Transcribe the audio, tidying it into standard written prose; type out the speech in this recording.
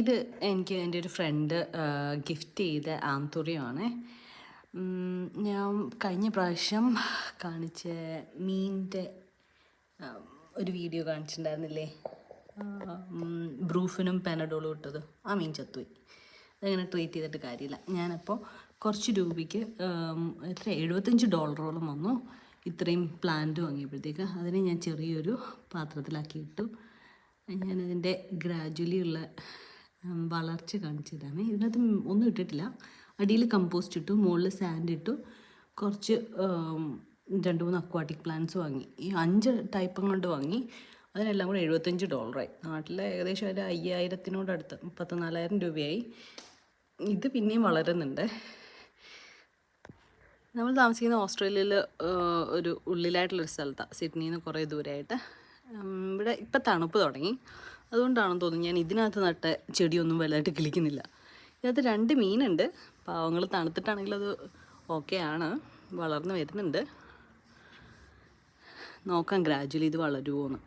ഇത് എനിക്ക് എൻ്റെ ഒരു ഫ്രണ്ട് ഗിഫ്റ്റ് ചെയ്ത ആന്തൂറിയമാണ്. ഞാൻ കഴിഞ്ഞ പ്രാവശ്യം കാണിച്ച മീനിൻ്റെ ഒരു വീഡിയോ കാണിച്ചിട്ടുണ്ടായിരുന്നില്ലേ, ബ്രൂഫിനും പെനഡോളും ഇട്ടത്. ആ മീൻ ചത്തുപോയി. അതങ്ങനെ ട്രീറ്റ് ചെയ്തിട്ട് കാര്യമില്ല. ഞാനപ്പോൾ കുറച്ച് രൂപയ്ക്ക് എത്ര $75 വന്നു ഇത്രയും പ്ലാന്റ് വാങ്ങിയപ്പോഴത്തേക്ക്. അതിനെ ഞാൻ ചെറിയൊരു പാത്രത്തിലാക്കി ഇട്ടു. ഞാനതിൻ്റെ ഗ്രാജുവലി ഉള്ള വളർച്ച കാണിച്ചു തരാമേ. ഇതിനകത്ത് ഒന്നും ഇട്ടിട്ടില്ല. അടിയിൽ കമ്പോസ്റ്റ് ഇട്ടു, മുകളിൽ സാൻഡ് ഇട്ടു, കുറച്ച് 2-3 അക്വാട്ടിക് പ്ലാന്റ്സ് വാങ്ങി. ഈ 5 ടൈപ്പും കൊണ്ട് വാങ്ങി. അതിനെല്ലാം കൂടെ $75. നാട്ടിലെ ഏകദേശം ഒരു 5000-നോടടുത്ത് 34,000 രൂപയായി. ഇത് പിന്നെയും വളരുന്നുണ്ട്. നമ്മൾ താമസിക്കുന്ന ഓസ്ട്രേലിയയിൽ ഒരു ഉള്ളിലായിട്ടുള്ളൊരു സ്ഥലത്താണ്, സിഡ്നിയിൽ നിന്ന് കുറേ ദൂരമായിട്ട്. ഇവിടെ ഇപ്പം തണുപ്പ് തുടങ്ങി, അതുകൊണ്ടാണെന്ന് തോന്നുന്നു ഞാൻ ഇതിനകത്ത് നട്ട ചെടിയൊന്നും വലുതായിട്ട് കിളിക്കുന്നില്ല. ഇതിനകത്ത് 2 മീനുണ്ട്. പാവങ്ങൾ തണുത്തിട്ടാണെങ്കിൽ അത് ഓക്കെ ആണ്, വളർന്ന് വരുന്നുണ്ട്. നോക്കാം ഗ്രാജുവലി ഇത് വളരുമോയെന്ന്.